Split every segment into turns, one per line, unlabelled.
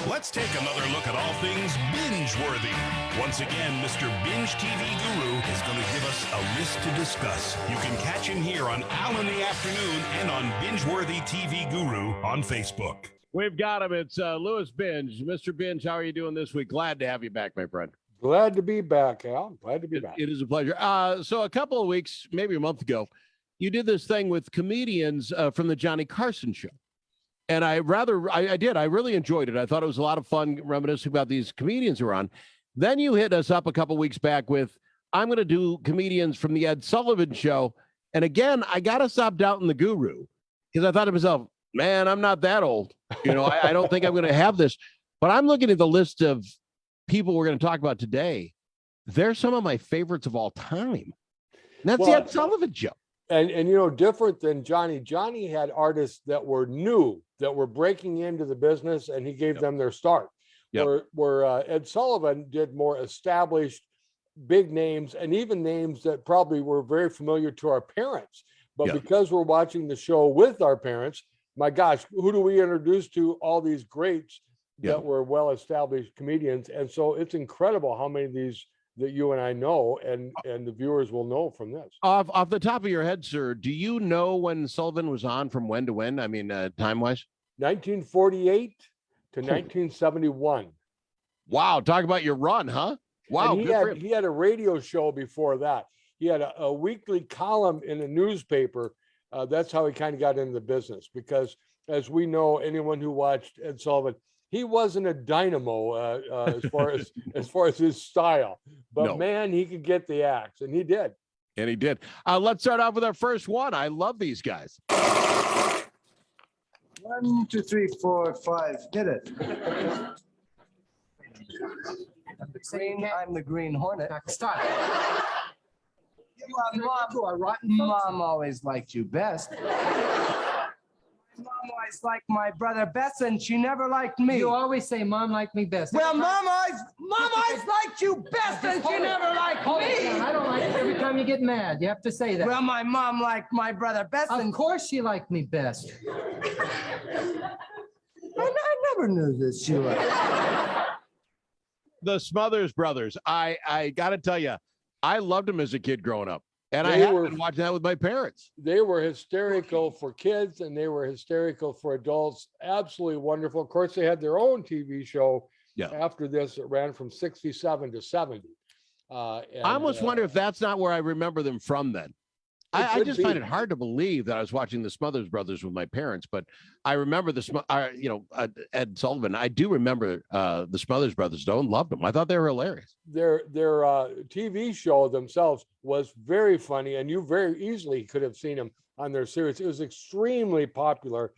Let's take another look at all things binge-worthy. Once again, Mr. Binge TV Guru is going to give us a list to discuss. You can catch him here on Al in the Afternoon and on Binge-worthy TV Guru on Facebook.
We've got him. It's Louis Binge. Mr. Binge, how are you doing this week? Glad to have you back, my friend.
Glad to be back, Al. Glad to be back.
It is a pleasure. So a couple of weeks, maybe a month ago, you did this thing with comedians from the Johnny Carson show. And I did. I really enjoyed it. I thought it was a lot of fun reminiscing about these comedians who are on. Then you hit us up a couple weeks back with, I'm going to do comedians from the Ed Sullivan show. And again, I got to stop doubting the guru because I thought to myself, man, I'm not that old. I don't think I'm going to have this. But I'm looking at the list of people we're going to talk about today. They're some of my favorites of all time. And that's the Ed Sullivan show.
And different than Johnny had artists that were new, that were breaking into the business, and he gave them their start. Where Ed Sullivan did more established big names, and even names that probably were very familiar to our parents. But because we're watching the show with our parents, my gosh, who do we introduce to all these greats that were well-established comedians? And so it's incredible how many of these that you and I know, and the viewers will know from this.
Off the top of your head, sir, do you know when Sullivan was on from when to when? I mean, time-wise?
1948 to 1971.
Wow, talk about your run, huh? Wow,
he had a radio show before that. He had a weekly column in a newspaper. That's how he kind of got into the business, because as we know, anyone who watched Ed Sullivan, he wasn't a dynamo as far as his style, but man, he could get the axe, and he did.
And he did. Let's start off with our first one. I love these guys.
1, 2, 3, 4, 5. Hit it. I'm the Green Hornet. Stop. Mom always liked you best. Mom always liked my brother best, and she never liked me.
You always say Mom liked me best.
Well, Mom always liked you best, and she never liked me.
I don't like it every time you get mad. You have to say that.
Well, my mom liked my brother best.
Of course she liked me best.
I never knew this, Sheila.
The Smothers Brothers. I got to tell you, I loved them as a kid growing up. And I had been watching that with my parents.
They were hysterical for kids, and they were hysterical for adults. Absolutely wonderful. Of course, they had their own TV show after this. It ran from 67 to 70. I
almost wonder if that's not where I remember them from then. I just find it hard to believe that I was watching the Smothers Brothers with my parents, but I remember Ed Sullivan. I do remember the Smothers Brothers. Loved them. I thought they were hilarious.
Their TV show themselves was very funny, and you very easily could have seen them on their series. It was extremely popular,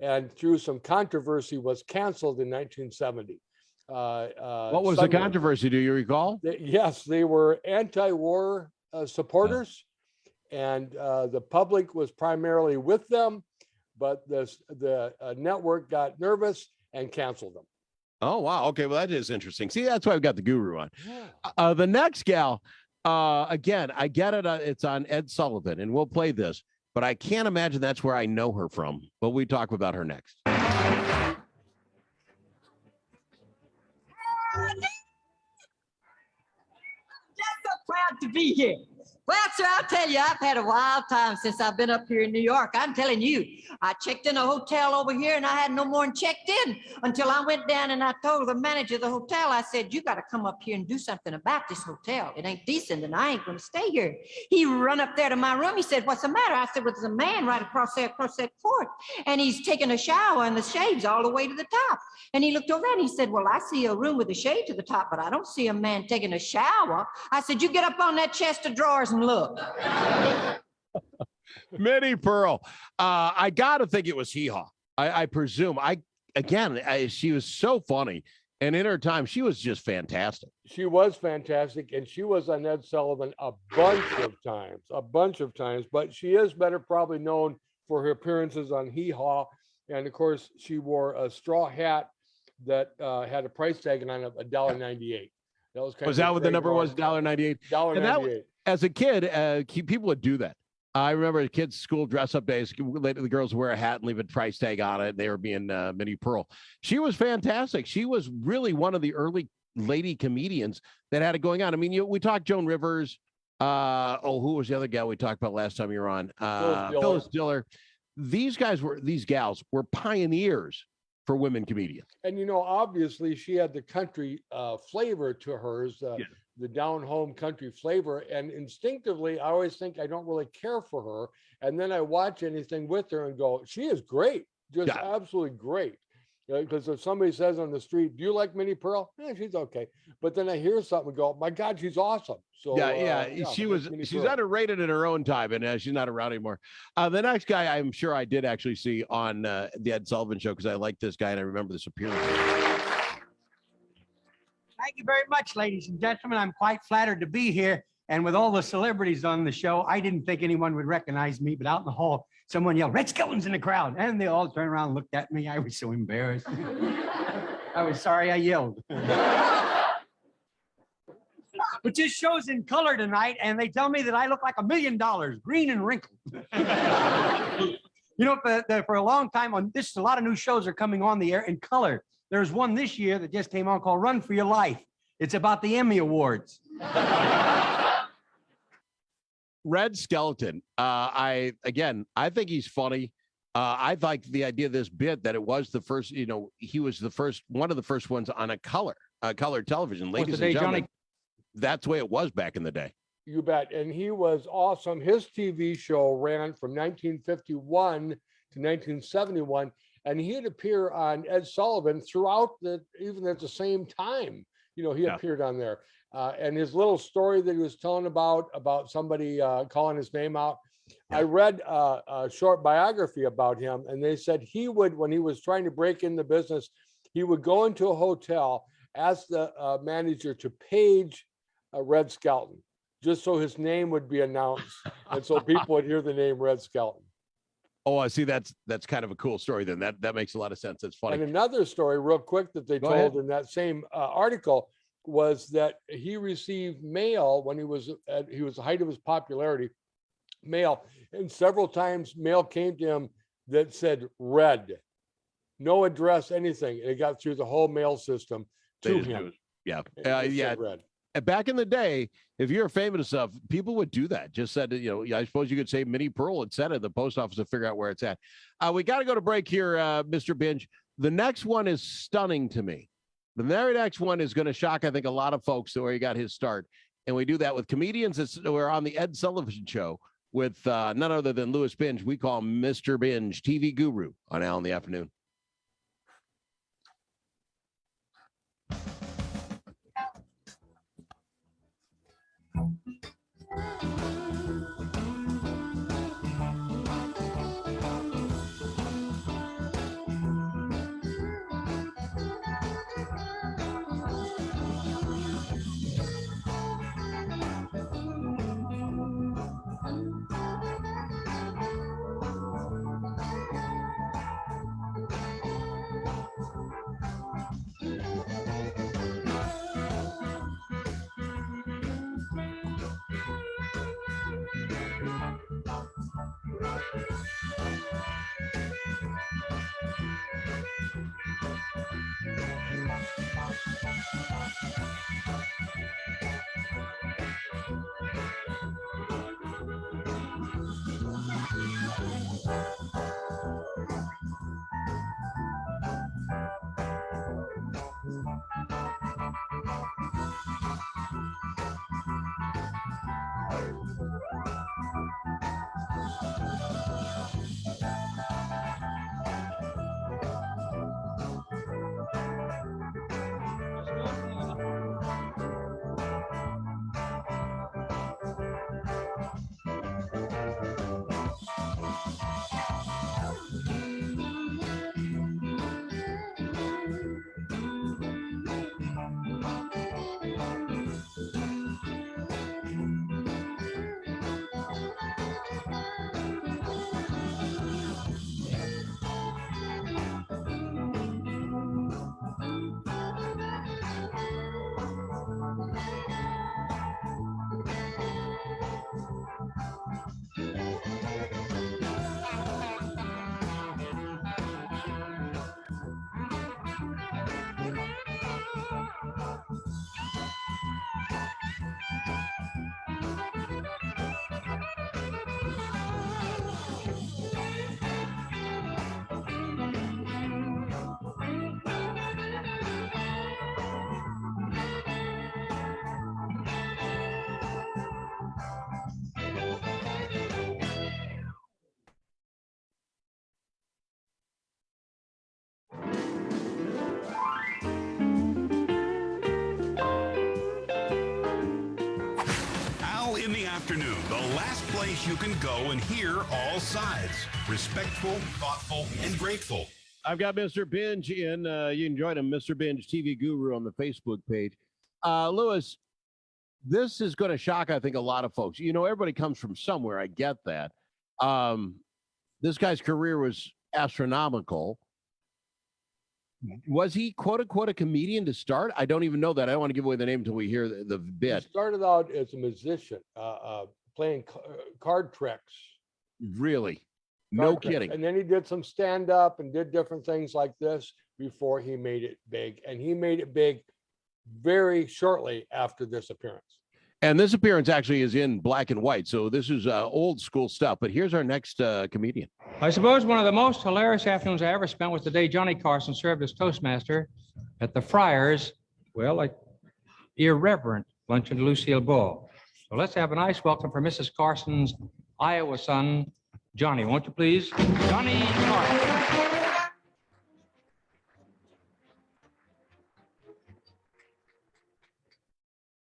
and through some controversy was canceled in 1970.
What was the controversy? Do you recall?
Yes, they were anti-war supporters. And the public was primarily with them, but the network got nervous and canceled them.
Oh, wow. Okay, well, that is interesting. See, that's why I've got the guru on. The next gal, again, I get it. It's on Ed Sullivan, and we'll play this, but I can't imagine that's where I know her from. But we talk about her next.
Just so proud to be here. Well, sir, I'll tell you, I've had a wild time since I've been up here in New York. I'm telling you, I checked in a hotel over here, and I had no more than checked in until I went down and I told the manager of the hotel, I said, you got to come up here and do something about this hotel. It ain't decent, and I ain't going to stay here. He run up there to my room. He said, what's the matter? I said, well, there's a man right across that court, and he's taking a shower, and the shade's all the way to the top. And he looked over and he said, well, I see a room with a shade to the top, but I don't see a man taking a shower. I said, you get up on that chest of drawers and look.
Minnie Pearl. I gotta think it was Hee Haw. I presume. She was so funny, and in her time, she was just fantastic.
She was fantastic, and she was on Ed Sullivan a bunch of times. But she is better probably known for her appearances on Hee Haw, and of course, she wore a straw hat that had a price tag on it of $1.98. That was kind
Was
of
that what the
great
number
run.
was? $1.98. And that
$1.98.
as a kid, people would do that. I remember kids' school dress-up days. The girls would wear a hat and leave a price tag on it. And they were being Minnie Pearl. She was fantastic. She was really one of the early lady comedians that had it going on. I mean, we talked Joan Rivers. Who was the other gal we talked about last time you were on? Phyllis Diller. These gals were pioneers for women comedians.
And obviously she had the country flavor to hers, the down home country flavor. And instinctively, I always think I don't really care for her. And then I watch anything with her and go, she is great, just absolutely great. Because if somebody says on the street, "Do you like Minnie Pearl?" She's okay. But then I hear something and go, "My God, she's awesome." So
she's underrated in her own time, and she's not around anymore. The next guy, I'm sure I did actually see on the Ed Sullivan Show because I like this guy and I remember this appearance.
Thank you very much, ladies and gentlemen. I'm quite flattered to be here. And with all the celebrities on the show, I didn't think anyone would recognize me, but out in the hall, someone yelled, "Red Skelton's in the crowd." And they all turned around and looked at me. I was so embarrassed. I was sorry I yelled. But this show's in color tonight, and they tell me that I look like $1 million, green and wrinkled. For a long time, a lot of new shows are coming on the air in color. There's one this year that just came on called Run for Your Life. It's about the Emmy Awards.
Red Skelton. I think he's funny. I like the idea of this bit that it was the first, he was one of the first ones on a color television. Ladies and gentlemen, that's the way it was back in the day.
You bet. And he was awesome. His TV show ran from 1951 to 1971, and he'd appear on Ed Sullivan throughout even at the same time. He appeared on there. And his little story that he was telling about somebody calling his name out. I read a short biography about him, and they said he would, when he was trying to break in the business, he would go into a hotel, ask the manager to page Red Skelton, just so his name would be announced, and so people would hear the name Red Skelton.
Oh, I see. That's kind of a cool story. Then that makes a lot of sense. That's funny.
And another story, real quick, that they told in that same article was that he received mail when he was the height of his popularity, mail, and several times mail came to him that said "Red," no address, anything. It got through the whole mail system to him.
Yeah,
Red.
Back in the day, if you're famous enough, people would do that. Just said, I suppose you could say Minnie Pearl had said it. The post office to figure out where it's at. We got to go to break here, Mr. Binge. The next one is stunning to me. The very next one is going to shock, I think, a lot of folks where he got his start. And we do that with comedians. We're on the Ed Sullivan Show with none other than Louis Binge. We call him Mr. Binge, TV guru on Al in the Afternoon.
place you can go and hear all sides. Respectful, thoughtful, and grateful.
I've got Mr. Binge in. You can join him, Mr. Binge TV Guru, on the Facebook page. Lewis, this is going to shock, I think, a lot of folks. You know, everybody comes from somewhere. I get that. This guy's career was astronomical. Was he, quote unquote, a comedian to start? I don't even know that. I don't want to give away the name until we hear the
He
bit.
started out as a musician, playing card tricks.
Really? No
Card tricks.
kidding.
And then he did some stand up and did different things like this before he made it big. And he made it big very shortly after this appearance.
And this appearance actually is in black and white. So this is old school stuff. But here's our next comedian.
I suppose one of the most hilarious afternoons I ever spent was the day Johnny Carson served as Toastmaster at the Friars, well, like irreverent luncheon to Lucille Ball. So let's have a nice welcome for Mrs. Carson's Iowa son, Johnny, won't you please? Johnny Carson.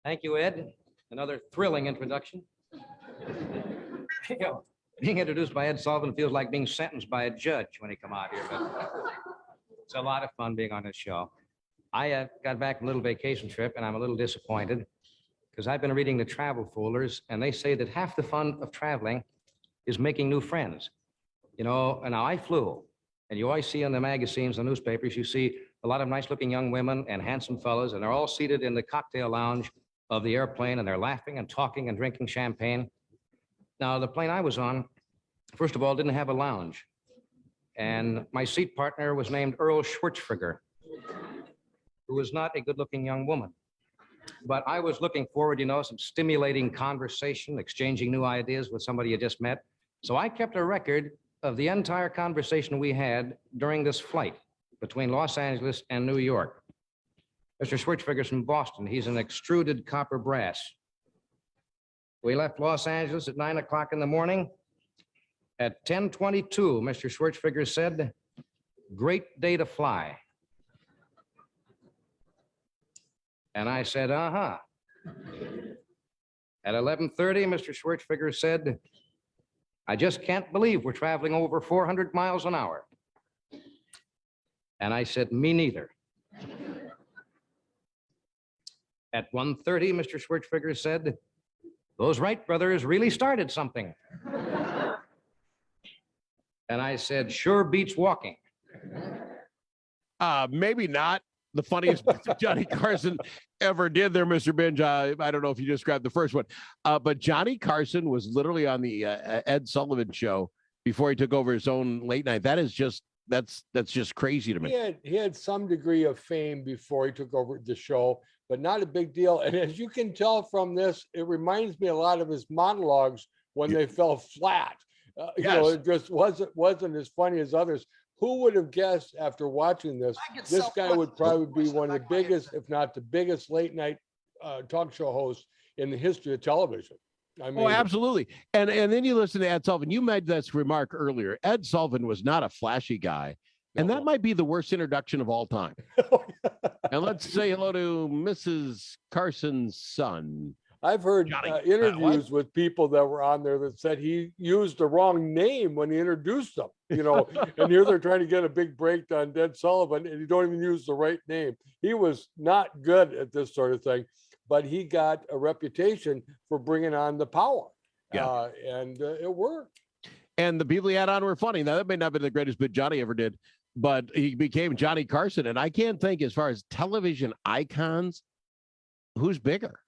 Thank you, Ed. Another thrilling introduction. You know, being introduced by Ed Sullivan feels like being sentenced by a judge when he come out here, but it's a lot of fun being on this show. I got back from a little vacation trip, and I'm a little disappointed because I've been reading the travel folders, and they say that half the fun of traveling is making new friends. You know, and now I flew, and you always see in the magazines, the newspapers, you see a lot of nice-looking young women and handsome fellas, and they're all seated in the cocktail lounge of the airplane, and they're laughing and talking and drinking champagne. Now, the plane I was on, first of all, didn't have a lounge. And my seat partner was named Earl Schwartzfriger, who was not a good-looking young woman. But I was looking forward, you know, some stimulating conversation, exchanging new ideas with somebody you just met. So I kept a record of the entire conversation we had during this flight between Los Angeles and New York. Mr. Schwartzfriger's from Boston. He's an extruded copper brass. We left Los Angeles at 9 o'clock in the morning. At 10:22, Mr. Schwartzfriger said, "Great day to fly." And I said, "Uh-huh." At 11:30, Mr. Schwartzfriger said, "I just can't believe we're traveling over 400 miles an hour." And I said, "Me neither." At 1:30, Mr. Schwartzfriger said, "Those Wright brothers really started something." And I said, "Sure beats walking."
Maybe not the funniest Johnny Carson ever did there, Mr. Binge. I don't know if you just grabbed the first one, but Johnny Carson was literally on the Ed Sullivan show before he took over his own late night. That is just that's just crazy to me.
He had some degree of fame before he took over the show, but not a big deal. And as you can tell from this, it reminds me a lot of his monologues when they fell flat. You know, it just wasn't as funny as others. Who would have guessed after watching this, this guy would probably be one of the biggest, if not the biggest late night talk show hosts in the history of television. I mean,
oh, absolutely. And then you listen to Ed Sullivan. You made this remark earlier. Ed Sullivan was not a flashy guy. And that might be the worst introduction of all time. And let's say hello to Mrs. Carson's son.
I've heard interviews with people that were on there that said he used the wrong name when he introduced them, you know, and here they're trying to get a big break on Ed Sullivan and you don't even use the right name. He was not good at this sort of thing, but he got a reputation for bringing on the power. And it worked.
And the people he had on were funny. Now, that may not have been the greatest bit Johnny ever did, but he became Johnny Carson. And I can't think, as far as television icons, who's bigger?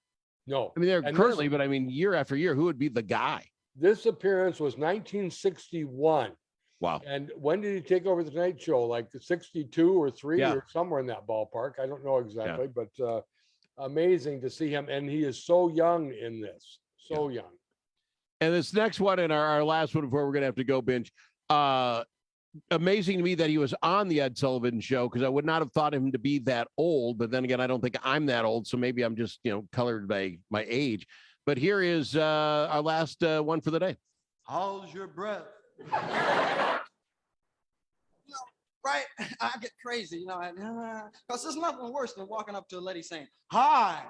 No.
I mean, they're
And
currently, but I mean, year after year, who would be the guy?
This appearance was 1961.
Wow.
And when did he take over the Tonight Show? Like 62 or 3
Yeah.
or somewhere in that ballpark. I don't know exactly, but amazing to see him. And he is so young in this, so young.
And this next one and our last one before we're going to have to go, Binge. Amazing to me that he was on the Ed Sullivan show, because I would not have thought him to be that old. But then again, I don't think I'm that old. So maybe I'm just, colored by my age. But here is our last one for the day.
How's your breath?
Right? I get crazy, because there's nothing worse than walking up to a lady saying, "Hi."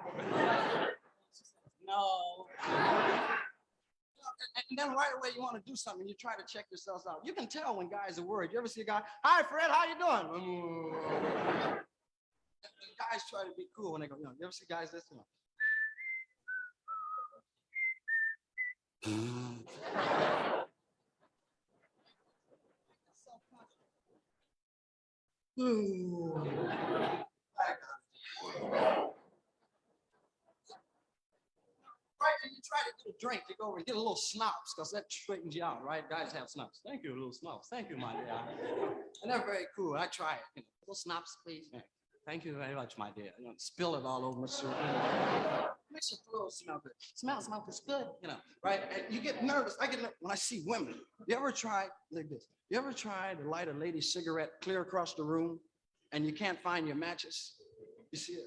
No. And then right away you want to do something. You try to check yourselves out. You can tell when guys are worried. You ever see a guy? Hi, Fred. How you doing? Guys try to be cool when they go. You ever see guys this? Ooh. Right, and you try to get a drink, you go over and get a little snobs, because that straightens you out, right? Guys have snobs. Thank you, little snobs. Thank you, my dear. And they're very cool. I try it. Little snobs, please. Yeah. Thank you very much, my dear. Spill it all over my suit. Makes your clothes smell good. Smells good, right? And you get nervous. I get nervous when I see women. You ever try, like this, you ever try to light a lady's cigarette clear across the room and you can't find your matches? You see it?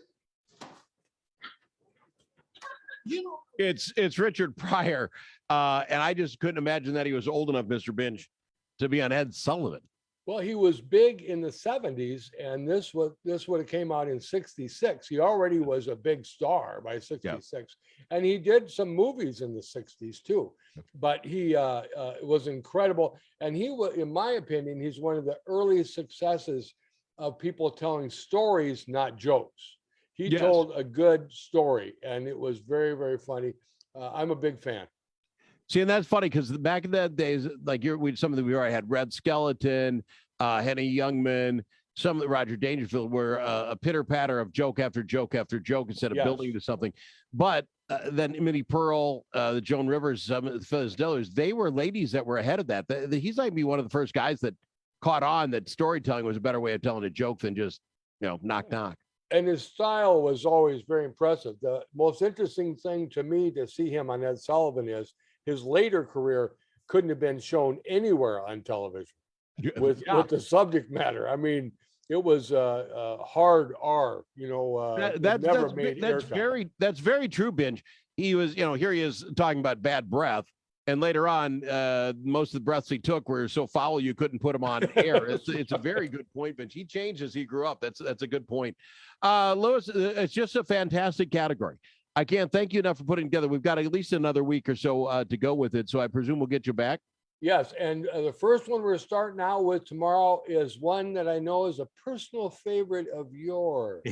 It's Richard Pryor, and I just couldn't imagine that he was old enough, Mr. Binge, to be on Ed Sullivan.
Well, he was big in the 70s, and this would have came out in 66. He already was a big star by 66, and he did some movies in the 60s too. But he was incredible, and he was, in my opinion, he's one of the early successes of people telling stories, not jokes. He told a good story, and it was very, very funny. I'm a big fan.
See, and that's funny because back in the days, like some of the we already had Red Skeleton, Henny Youngman, some of the Roger Dangerfield were a pitter patter of joke after joke after joke instead of building to something. But then Minnie Pearl, the Joan Rivers, the Phyllis Dillers, they were ladies that were ahead of that. He's like be one of the first guys that caught on that storytelling was a better way of telling a joke than just knock knock.
And his style was always very impressive. The most interesting thing to me to see him on Ed Sullivan is his later career couldn't have been shown anywhere on television with the subject matter. I mean, it was hard R,
that's very true, Binge. He was, here he is talking about bad breath. And later on, most of the breaths he took were so foul you couldn't put him on air. It's a very good point, Vince. He changed as he grew up. That's a good point. Louis, it's just a fantastic category. I can't thank you enough for putting together. We've got at least another week or so to go with it. So I presume we'll get you back.
Yes, and the first one we're starting out with tomorrow is one that I know is a personal favorite of yours.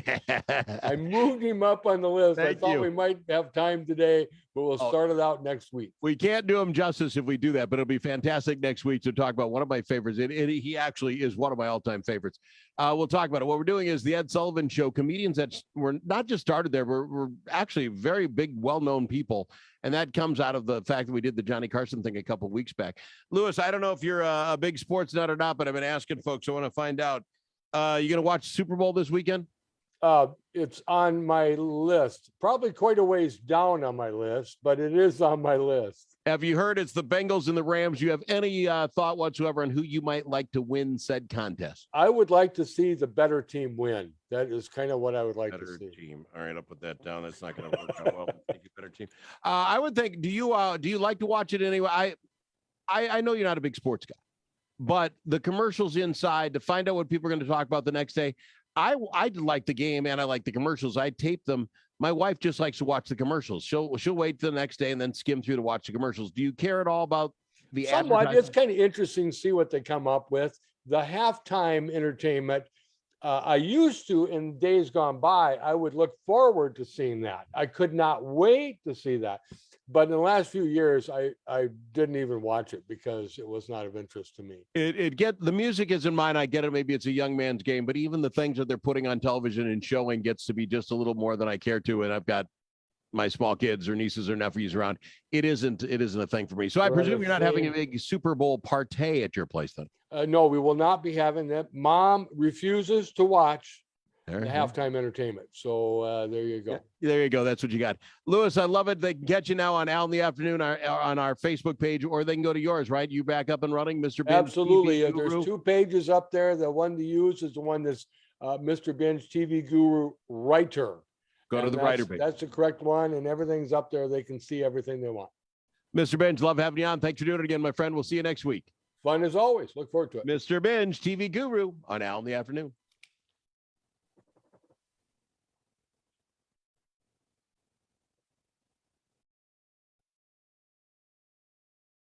I moved him up on the list. I thought we might have time today, but we'll start it out next week.
We can't do him justice if we do that, but it'll be fantastic next week to talk about one of my favorites. He actually is one of my all-time favorites. We'll talk about it. What we're doing is the Ed Sullivan Show. Comedians that were not just started there, we're actually very big, well-known people. And that comes out of the fact that we did the Johnny Carson thing a couple of weeks back. Louis, I don't know if you're a big sports nut or not, but I've been asking folks. I want to find out. You going to watch Super Bowl this weekend?
It's on my list. Probably quite a ways down on my list, but it is on my list.
Have you heard it's the Bengals and the Rams? Do you have any thought whatsoever on who you might like to win said contest?
I would like to see the better team win. That is kind of what I would like to see.
Team. All right, I'll put that down. That's not going to work out well. Think better team. I would think. Do you like to watch it anyway? I know you're not a big sports guy, but the commercials inside to find out what people are going to talk about the next day. I like the game and I like the commercials. I tape them. My wife just likes to watch the commercials. She'll wait till the next day and then skim through to watch the commercials. Do you care at all about the
somewhat? It's kind of interesting to see what they come up with. The halftime entertainment. I used to, in days gone by, I would look forward to seeing that. I could not wait to see that. But in the last few years, I didn't even watch it because it was not of interest to me.
The music isn't mine. I get it. Maybe it's a young man's game, but even the things that they're putting on television and showing gets to be just a little more than I care to. And I've got my small kids or nieces or nephews around. It isn't a thing for me. So I presume you're not having a big Super Bowl party at your place then.
No, we will not be having that. Mom refuses to watch the halftime entertainment. So there you go.
There you go. That's what you got. Louis, I love it. They can catch you now on Al in the Afternoon on our Facebook page, or they can go to yours, right? You back up and running, Mr. Binge?
Absolutely. There's two pages up there. The one to use is the one that's Mr. Binge TV Guru Writer.
Go to the writer page.
That's the correct one, and everything's up there. They can see everything they want.
Mr. Binge, love having you on. Thanks for doing it again, my friend. We'll see you next week.
Fun as always. Look forward to it.
Mr. Binge, TV Guru on Al in the Afternoon.